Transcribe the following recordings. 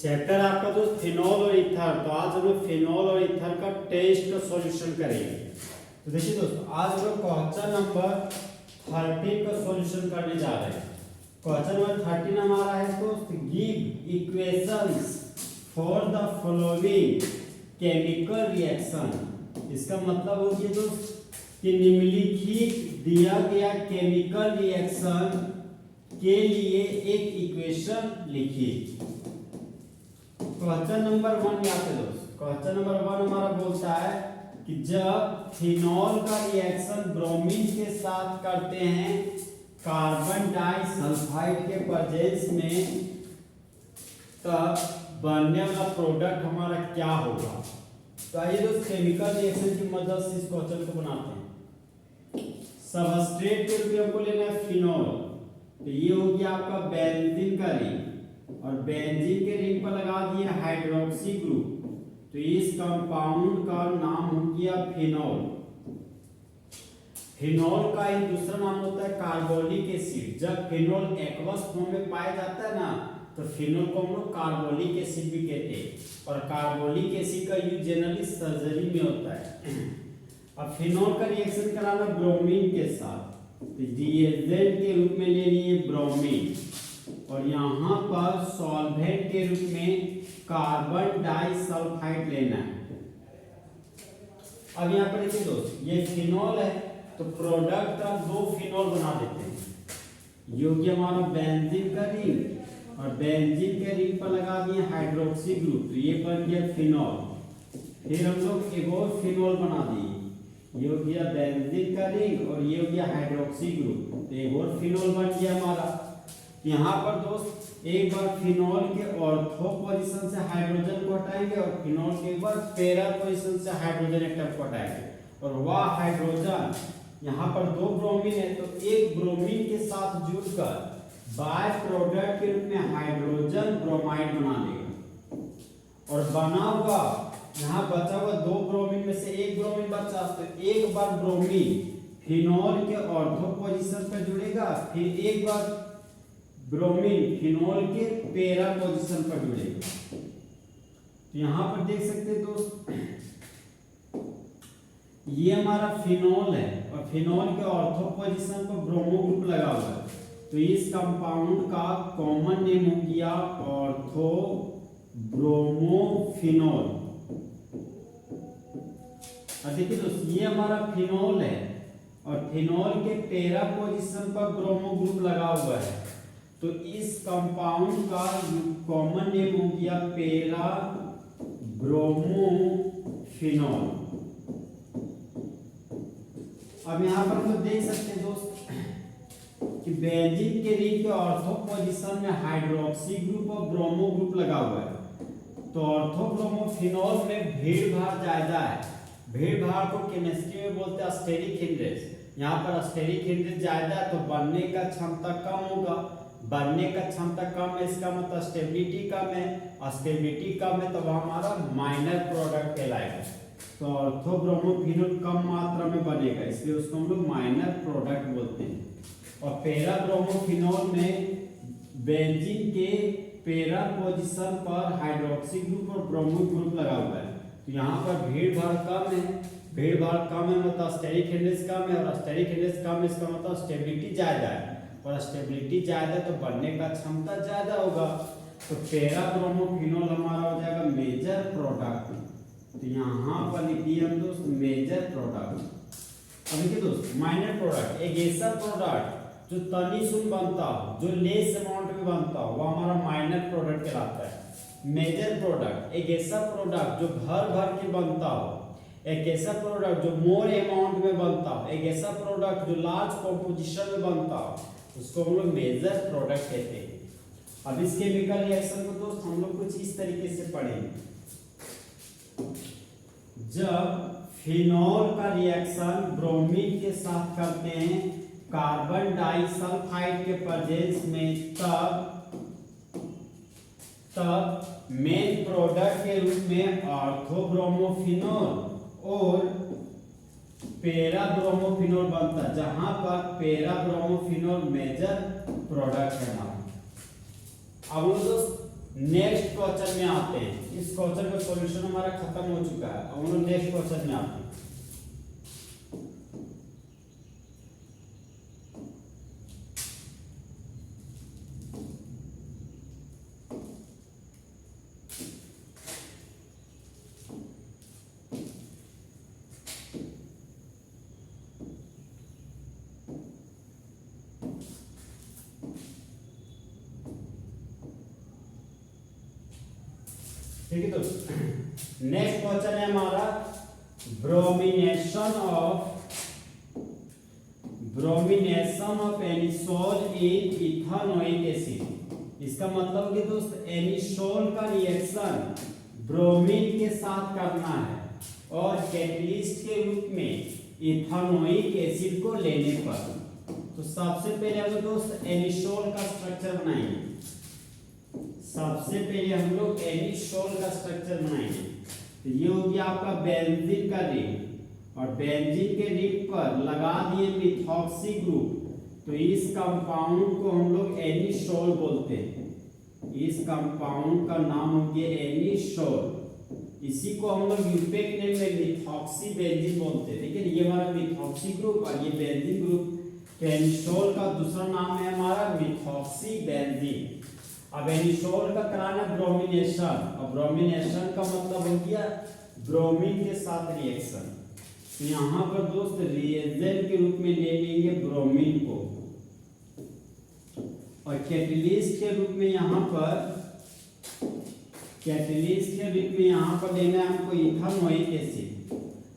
Chapter आपका दोस्त phenol और ईथर। तो आज हम लोग फिनोल और ईथर का टेस्ट सॉल्यूशन करेंगे। तो देखिए दोस्तों, आज हम लोग क्वेश्चन नंबर 13 का सॉल्यूशन करने जा रहे हैं। क्वेश्चन नंबर 13 हमारा है दोस्त, give equations for the following chemical reaction. इसका मतलब हो गया दोस्त कि निम्नलिखित दिया गया केमिकल रिएक्शन के लिए एक इक्वेशन लिखिए। क्वेश्चन नंबर 1 यहाँ पे दोस्त, क्वेश्चन नंबर 1 हमारा बोलता है कि जब फिनॉल का रिएक्शन ब्रोमीन के साथ करते हैं कार्बन डाइसल्फाइड के प्रेजेंस में, तब बनने वाला प्रोडक्ट हमारा क्या होगा। तो आइए दोस्त केमिकल रिएक्शन की मदद से इस क्वेश्चन को बनाते हैं। सबस्ट्रेट के रूप में हमको लेना है फिनॉल। तो ये हो गया आपका बेंजीन का रिंग, और बेंजीन के रिंग पर लगा दिए हाइड्रोक्सी ग्रुप। तो इस कंपाउंड का नाम हो गया फिनॉल। फिनॉल का एक दूसरा नाम होता है कार्बोलिक एसिड। जब फिनॉल एक्वस फॉर्म में पाया जाता है ना, तो फिनॉल को हम लोग कार्बोलिक एसिड भी कहते हैं। और कार्बोलिक एसिड का यूज जनरली सर्जरी में होता है। अब फिनॉल का रिएक्शन कराना ब्रोमीन के साथ, तो रिएजेंट के रूप में ले लिए ब्रोमीन, और यहाँ पर सॉल्वेंट के रूप में कार्बन डाइसल्फाइड लेना है। अब यहाँ पर देखिए दोस्त, ये फिनॉल है, तो प्रोडक्ट का 2 फिनॉल बना देते हैं। ये हो गया हमारा बेंजीन का रिंग, और बेंजीन के रिंग पर लगा दिए हाइड्रोक्सी ग्रुप। तो ये बन गया फिनॉल। फिर हम लोग एक और फिनॉल बना दिए। ये हो गया बेंजीन का रिंग, और ये हो गया हाइड्रोक्सी ग्रुप। तो एक और फिनॉल बन गया हमारा। यहाँ पर दोस्त एक बार फिनॉल के ऑर्थो पोजीशन से हाइड्रोजन को हटाएंगे, और फिनॉल के एक बार पैरा पोजीशन से हाइड्रोजन एटम को हटाएंगे। और वह हाइड्रोजन यहाँ पर 2 ब्रोमीन है, तो एक ब्रोमीन के साथ जुड़कर बाय प्रोडक्ट के रूप में हाइड्रोजन ब्रोमाइड बना देगा। और बना हुआ यहाँ बचा हुआ 2 ब्रोमीन में से एक ब्रोमीन बचा, तो एक बार ब्रोमीन फिनॉल के ऑर्थो पोजीशन पर जुड़ेगा, फिर एक बार ब्रोमीन फिनॉल के पैरा पोजीशन पर जुड़ेगा। तो यहाँ पर देख सकते हैं दोस्त, ये हमारा फिनॉल है, और फिनॉल के ऑर्थो पोजीशन पर ब्रोमो ग्रुप लगा हुआ है। तो इस कंपाउंड का कॉमन नेम हो गया ऑर्थो ब्रोमोफिनॉल। और देखिए दोस्त, ये हमारा फिनॉल है, और फिनॉल के पैरा पोजीशन पर ब्रोमो ग्रुप लगा हुआ है। तो इस कंपाउंड का कॉमन नेम हो गया पैरा ब्रोमोफिनॉल। अब यहाँ पर हम लोग देख सकते हैं दोस्त कि बेंजीन के रिंग के ऑर्थो पोजीशन में हाइड्रोक्सी ग्रुप और ब्रोमो ग्रुप लगा हुआ है। तो ऑर्थो ब्रोमोफिनॉल में भीड़ भाड़ ज्यादा है। भीड़ भाड़ को केमिस्ट्री में बोलते हैं स्टेरिक हिंड्रेंस। यहाँ पर स्टेरिक हिंड्रेंस ज्यादा है, तो बनने का क्षमता कम होगा। बनने का क्षमता कम है, इसका मतलब स्टेबिलिटी कम है, और स्टेबिलिटी कम है तो वह हमारा माइनर प्रोडक्ट कहलाएगा। तो ऑर्थो ब्रोमोफिनॉल कम मात्रा में बनेगा, इसलिए उसको हम लोग माइनर प्रोडक्ट बोलते हैं। और पैरा ब्रोमोफिनॉल में बेंजीन के पैरा पोजीशन पर हाइड्रोक्सी ग्रुप और ब्रोमो ग्रुप लगा हुआ है। तो यहाँ पर भीड़ भाड़ कम है। भीड़ भाड़ कम है मतलब स्टेरिक हिंड्रेंस कम है, और स्टेरिक हिंड्रेंस कम है इसका मतलब स्टेबिलिटी ज्यादा है, और स्टेबिलिटी ज्यादा है तो बनने का क्षमता ज्यादा होगा। तो पैरा ब्रोमोफिनॉल हमारा हो जाएगा मेजर प्रोडक्ट। तो यहाँ पर लिखिए हम दोस्त मेजर प्रोडक्ट। अब देखिए दोस्त, माइनर प्रोडक्ट एक ऐसा प्रोडक्ट जो तनी सुन बनता हो, जो लेस अमाउंट में बनता हो, वो हमारा माइनर प्रोडक्ट कहलाता है। मेजर प्रोडक्ट एक ऐसा प्रोडक्ट जो भर भर के बनता हो, एक ऐसा प्रोडक्ट जो मोर अमाउंट में बनता हो, एक ऐसा प्रोडक्ट जो लार्ज कॉम्पोजिशन में बनता हो, उसको हम लोग मेजर प्रोडक्ट कहते हैं। अब इस केमिकल रिएक्शन को दोस्त हम लोग कुछ इस तरीके से पढ़ेंगे। जब फिनॉल का रिएक्शन ब्रोमीन के साथ करते हैं कार्बन डाइसल्फाइड के प्रेजेंस में, तब मेन प्रोडक्ट के रूप में ऑर्थो ब्रोमोफिनॉल और पैरा ब्रोमोफिनॉल बनता है, जहां पर पैरा ब्रोमोफिनॉल मेजर प्रोडक्ट है हमारा। अब दोस्त नेक्स्ट क्वेश्चन में आते हैं। इस क्वेश्चन का सॉल्यूशन हमारा खत्म हो चुका है, अब हम लोग नेक्स्ट क्वेश्चन में आते हैं। ठीक है दोस्तों, नेक्स्ट क्वेश्चन है हमारा bromination of anisole in ethanoic acid. इसका मतलब कि दोस्त एनिसोल का रिएक्शन ब्रोमीन के साथ करना है और कैटलिस्ट के रूप में इथानोइक एसिड को लेने पर। तो सबसे पहले हम लोग दोस्त एनिसोल का स्ट्रक्चर बनाएंगे। सबसे पहले हम लोग एनिसोल का स्ट्रक्चर बनाएंगे। तो ये हो गया आपका बेंजीन का रिंग और बेंजीन के रिंग पर लगा दिए मिथॉक्सी ग्रुप। तो इस कंपाउंड को हम लोग एनिसोल बोलते हैं। इस कंपाउंड का नाम हो गया एनिसोल। इसी को हम लोग यूपेक नेम में मिथॉक्सी बेंजीन बोलते हैं। देखिए ये हमारा मिथॉक्सी ग्रुप और ये बेंजीन ग्रुप। तो एनिसोल का दूसरा नाम है हमारा मिथॉक्सी बेंजीन। अब एनिसोल का कराना ब्रोमिनेशन, और ब्रोमिनेशन का मतलब हो गया ब्रोमीन के साथ रिएक्शन। तो यहाँ पर दोस्त रिएजेंट के रूप में ले लेंगे ब्रोमीन को और कैटलिस्ट के रूप में यहाँ पर लेना है हमको इथानोइक एसिड।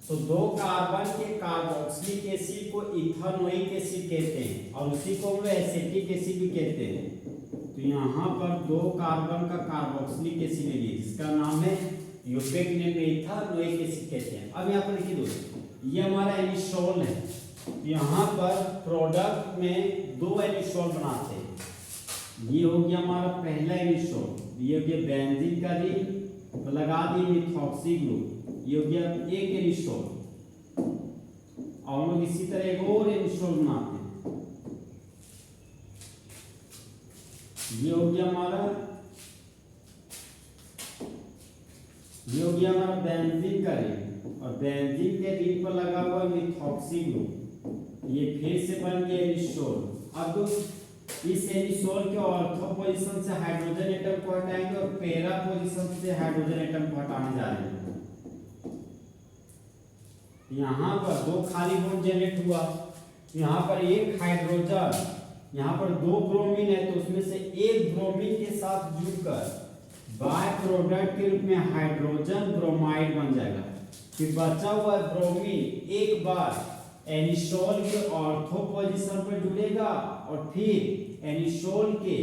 तो दो कार्बन के कार्बोक्सिलिक एसिड को इथानोइक एसिड कहते हैं और उसी को हम एसिटिक एसिड भी कहते हैं। तो यहाँ पर दो कार्बन का कार्बोक्सिलिक एसिड ले लीजिए जिसका नाम है यूपेक नेम में इथानोइक एसिड कहते हैं। अब यहाँ पर देखिए दोस्तों ये हमारा एनिसोल है। यहाँ पर प्रोडक्ट में दो एनिसोल बनाते हैं। ये हो गया हमारा पहला एनिसोल, ये हो गया बेंजीन का रिंग, तो लगा दिए मिथॉक्सी ग्रुप, ये हो गया एक एनिसोल। और हम लोग इसी तरह एक और एनिसोल बनाते हैं। ये हो गया हमारा बेंजीन का रिंग और बेंजीन के रिंग पर लगा हुआ मिथॉक्सी ग्रुप। ये फिर से बन गया एनिसोल। अब इस एनिसोल के ऑर्थो पोजीशन से हाइड्रोजन एटम को हटाएंगे और पैरा पोजीशन से हाइड्रोजन एटम को हटाने जा रहे हैं। यहाँ पर दो खाली बॉन्ड जनरेट हुआ, यहाँ पर एक हाइड्रोजन, यहाँ पर दो ब्रोमीन है तो उसमें से एक ब्रोमीन के साथ जुड़कर बाय प्रोडक्ट के रूप में हाइड्रोजन ब्रोमाइड बन जाएगा। फिर बचा हुआ ब्रोमीन एक बार एनिसोल के ऑर्थो पोजीशन पर जुड़ेगा और फिर एनिसोल के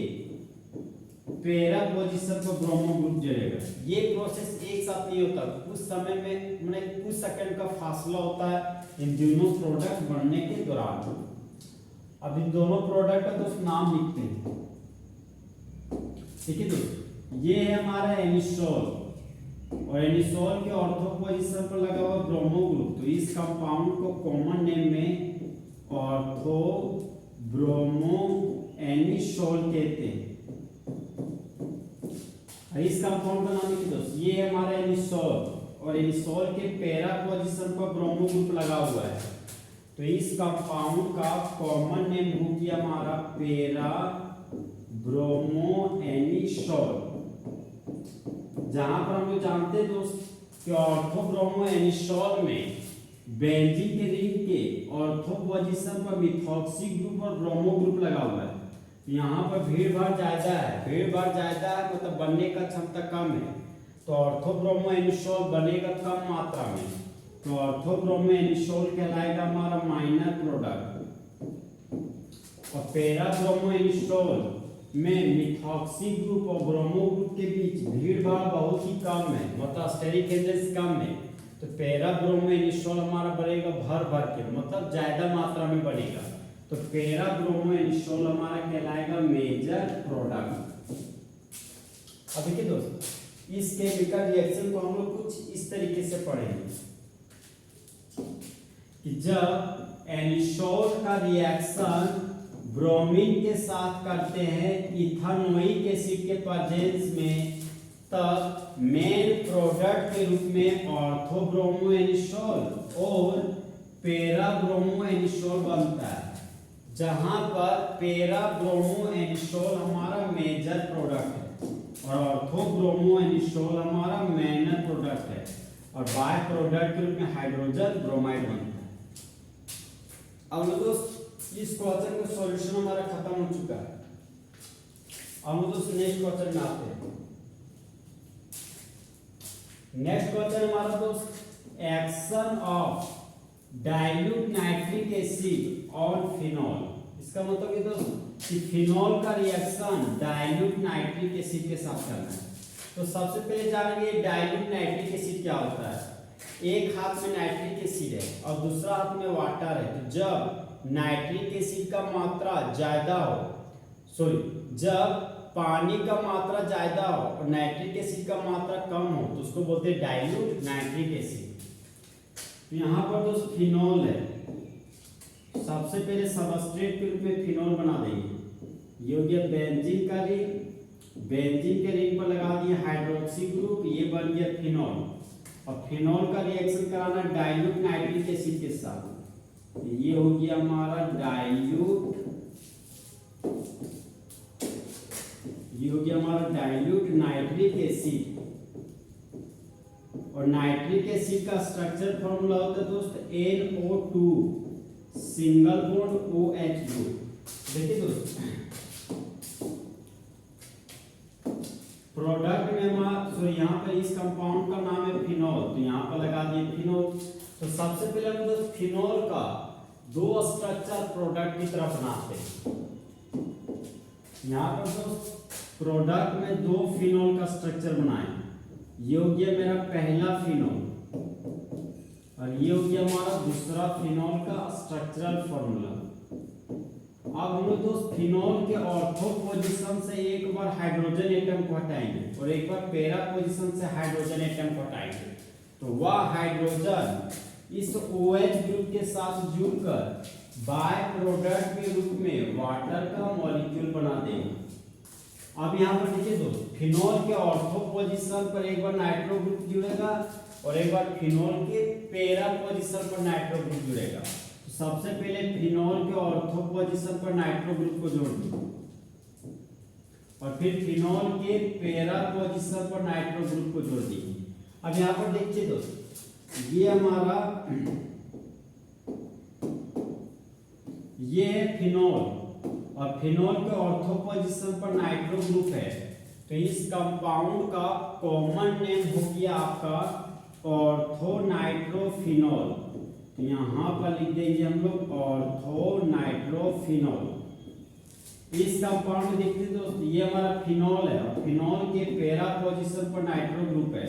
पैरा पोजीशन पर ब्रोमो ग्रुप जुड़ेगा। ये प्रोसेस एक साथ नहीं होता, कुछ समय में माने कुछ सेकंड का फासला होता है इन दोनों प्रोडक्ट बनने के दौरान। अब इन दोनों प्रोडक्ट का तो नाम लिखते हैं। ठीक है दोस्तों, ये है हमारा एनिसोल और एनिसोल के ऑर्थो पोजीशन पर लगा हुआ ब्रोमो ग्रुप। तो इस कंपाउंड को कॉमन नेम में ऑर्थो ब्रोमो एनिसोल कहते हैं। इस कंपाउंड का नाम लिखिए दोस्तों, ये है हमारा एनिसोल और एनिसोल के पैरा पोजीशन पर ब्रोमो ग्रुप लगा हुआ है। तो इस कंपाउंड का कॉमन नेम हो गया हमारा पैरा ब्रोमो एनिसोल। जहां पर हम लोग जानते हैं दोस्त कि ऑर्थो ब्रोमो एनिसोल में बेंजीन के रिंग के ऑर्थो पोजीशन पर मिथॉक्सी ग्रुप और ब्रोमो ग्रुप लगा हुआ है। यहाँ पर भीड़ भाड़ ज्यादा है, मतलब बनने का क्षमता कम है, तो ऑर्थो ब्रोमो एनिसोल बनेगा कम मात्रा में। तो ऑर्थो ब्रोमो एनिसोल कहलाएगा हमारा माइनर प्रोडक्ट और पैरा ब्रोमो एनिसोल में मिथॉक्सी ग्रुप और ब्रोमो ग्रुप के बीच भीड़ भाड़ बहुत ही कम है, मतलब स्टेरिक एजेंस कम है। तो पैरा ब्रोमो एनिसोल हमारा बनेगा भर भर के, मतलब ज्यादा मात्रा में बनेगा। तो पैरा ब्रोमो एनिसोल हमारा कहलाएगा मेजर प्रोडक्ट। अब देखिए दोस्तों, इस केमिकल रिएक्शन को हम लोग कुछ इस तरीके से पढ़ेंगे कि जब एनिसोल का रिएक्शन ब्रोमीन के साथ करते हैं इथेनोइक एसिड के प्रेजेंस में, तब मेन प्रोडक्ट के रूप में ऑर्थोब्रोमो एनिसोल और पैराब्रोमो एनिसोल बनता है, जहां पर पैराब्रोमो एनिसोल हमारा मेजर प्रोडक्ट है और ऑर्थोब्रोमो एनिसोल हमारा माइनर प्रोडक्ट है, और बाय प्रोडक्ट के रूप में हाइड्रोजन ब्रोमाइड बनता है। अब दोस्त इस क्वेश्चन का सॉल्यूशन हमारा खत्म हो चुका है। अब दोस्त नेक्स्ट क्वेश्चन में आते हैं। नेक्स्ट क्वेश्चन हमारा दोस्त action of dilute nitric acid on phenol. इसका मतलब ये दोस्त कि फिनॉल का रिएक्शन डाइल्यूट नाइट्रिक एसिड के साथ करना है। तो सबसे पहले जानेंगे डाइल्यूट नाइट्रिक एसिड क्या होता है। एक हाथ में नाइट्रिक एसिड है और दूसरा हाथ में वाटर है। तो जब नाइट्रिक एसिड का मात्रा ज्यादा हो, जब पानी का मात्रा ज्यादा हो और नाइट्रिक एसिड का मात्रा कम हो तो उसको बोलते हैं डाइल्यूट नाइट्रिक एसिड। तो यहाँ पर दोस्त फिनॉल है, सबसे पहले सबस्ट्रेट के रूप में फिनॉल बना देंगे। ये हो गया बेंजीन का रिंग, बेंजीन के रिंग पर लगा दिया हाइड्रोक्सी ग्रुप, ये बन गया फिनॉल। और फिनॉल का रिएक्शन कराना डाइल्यूट नाइट्रिक एसिड के साथ, ये हो गया हमारा डाइल्यूट, ये हो गया हमारा डाइल्यूट नाइट्रिक एसिड। और नाइट्रिक एसिड का स्ट्रक्चर फॉर्मूला होता है दोस्त NO2 single bond OH group. देखिए दोस्त प्रोडक्ट में हमारा यहाँ पर इस कंपाउंड का नाम है फिनॉल, तो यहाँ पर लगा दिए फिनॉल। तो सबसे पहले हम दोस्त फिनॉल का दो स्ट्रक्चर प्रोडक्ट की तरफ बनाते हैं। यहाँ पर दोस्त प्रोडक्ट में दो फिनॉल का स्ट्रक्चर बनाए। ये हो गया मेरा पहला फिनॉल और ये हो गया हमारा दूसरा फिनॉल का स्ट्रक्चरल फॉर्मूला। अब हम लोग दोस्त फिनॉल के ऑर्थो पोजीशन से एक बार हाइड्रोजन एटम को हटाएंगे और एक बार पैरा पोजीशन से हाइड्रोजन एटम को हटाएंगे, तो वह हाइड्रोजन इस OH ग्रुप के साथ जुड़कर बाय प्रोडक्ट के रूप में वाटर का मॉलिक्यूल बना देंगे। अब यहाँ पर देखिए दोस्त फिनॉल के ऑर्थो पोजीशन पर एक बार नाइट्रो ग्रुप जुड़ेगा और एक बार फिनॉल के पैरा पोजीशन पर नाइट्रो ग्रुप जुड़ेगा। तो सबसे पहले फिनॉल के ऑर्थो पोजीशन पर नाइट्रो ग्रुप को जोड़ देंगे और फिर फिनॉल के पैरा पोजीशन पर नाइट्रो ग्रुप को जोड़ देंगे। अब यहाँ पर देखिए दोस्त ये हमारा ये है फिनॉल और फिनॉल के ऑर्थो पोजीशन पर नाइट्रो ग्रुप है, तो इस कंपाउंड का कॉमन नेम हो गया आपका ऑर्थोनाइट्रोफिनॉल। तो यहाँ पर लिख देंगे हम लोग ऑर्थोनाइट्रोफिनॉल। इस कंपाउंड में देखते हैं दोस्त ये हमारा फिनॉल है और फिनॉल के पैरा पोजीशन पर नाइट्रो ग्रुप है,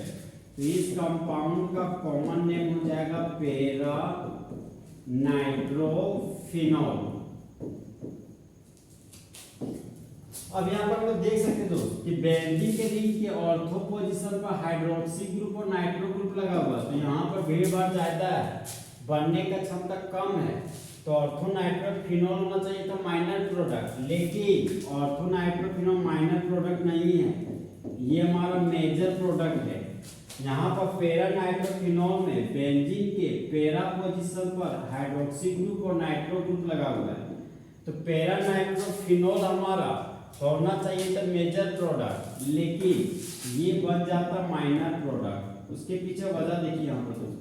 तो इस कंपाउंड का कॉमन नेम हो जाएगा पैरा नाइट्रोफिनॉल। अब यहाँ पर हम देख सकते हैं दोस्त कि बेंजीन के रिंग के ऑर्थो पोजीशन पर हाइड्रोक्सी ग्रुप और नाइट्रो ग्रुप लगा हुआ है, तो यहाँ पर भीड़ भाड़ ज्यादा है, बनने का क्षमता कम है, तो ऑर्थोनाइट्रोफिनॉल होना चाहिए था माइनर प्रोडक्ट, लेकिन ऑर्थोनाइट्रोफिनॉल माइनर प्रोडक्ट नहीं है, ये हमारा मेजर प्रोडक्ट है। यहाँ पर पैरा नाइट्रोफिनॉल में बेंजीन के पैरा पोजीशन पर हाइड्रोक्सी ग्रुप और नाइट्रो ग्रुप लगा हुआ है, तो पैरा नाइट्रोफिनॉल हमारा होना चाहिए था मेजर प्रोडक्ट, लेकिन ये बन जाता माइनर प्रोडक्ट। उसके पीछे वजह देखिए यहाँ पर दोस्त,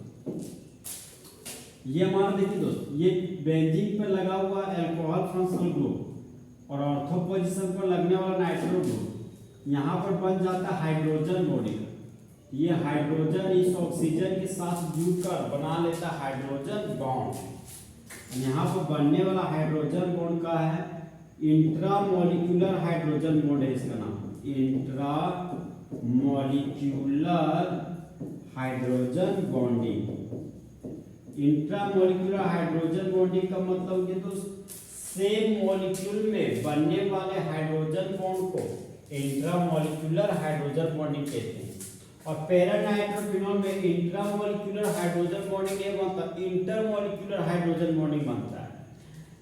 ये हमारा देखिए दोस्त ये बेंजीन पर लगा हुआ अल्कोहल फंक्शनल ग्रुप और ऑर्थो पोजीशन पर लगने वाला नाइट्रो ग्रुप, यहाँ पर बन जाता हाइड्रोजन बॉडी। ये हाइड्रोजन इस ऑक्सीजन के साथ जुड़कर बना लेता हाइड्रोजन बॉन्ड। यहाँ पर बनने वाला हाइड्रोजन बॉन्ड का है इंट्रामोलिक्यूलर हाइड्रोजन बॉन्ड है, इसका नाम intramolecular hydrogen bonding. Intramolecular hydrogen bonding का मतलब ये तो सेम मॉलिक्यूल में बनने वाले हाइड्रोजन बॉन्ड को इंट्रामोलिक्यूलर हाइड्रोजन बॉन्डिंग कहते हैं। और पैरा नाइट्रोफिनॉल में इंट्रामोलिक्यूलर हाइड्रोजन बॉन्डिंग नहीं बनता, इंटरमोलिक्यूलर हाइड्रोजन बॉन्डिंग बनता है।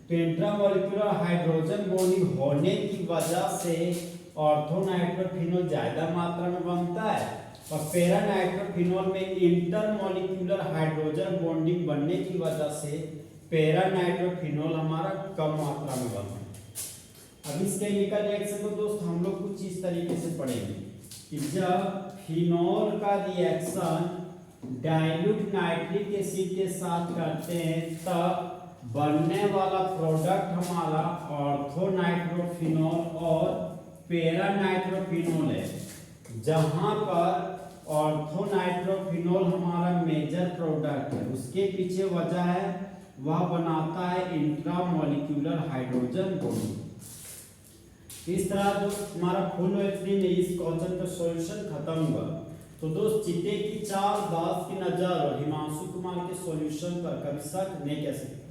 तो इंट्रामोलिकुलर हाइड्रोजन बॉन्डिंग होने की वजह से ऑर्थोनाइट्रोफिनॉल ज्यादा मात्रा में बनता है और पैरानाइट्रोफिनॉल में इंटरमोलिकुलर हाइड्रोजन बॉन्डिंग बनने की वजह से पैरानाइट्रोफिनॉल हमारा कम मात्रा में बनता है। अब इस केमिकल रिएक्शन को दोस्त हम लोग कुछ इस तरीके से पढ़ेंगे कि जब फिनॉल का रिएक्शन डाइल्यूट नाइट्रिक एसिड के साथ करते हैं तब बनने वाला प्रोडक्ट हमारा ऑर्थोनाइट्रोफिनॉल और पैरानाइट्रोफिनॉल है, जहां पर ऑर्थोनाइट्रोफिनॉल हमारा मेजर प्रोडक्ट है। उसके पीछे वजह है वह बनाता है इंट्रामोलिकुलर हाइड्रोजन बॉन्ड। इस तरह जो हमारा फुल OH3 में इस क्वेश्चन का सॉल्यूशन खत्म हुआ। तो दोस्त चिते की चाल, दास की नजर और हिमांशु कुमार के सॉल्यूशन पर कभी शक नहीं कह सकते।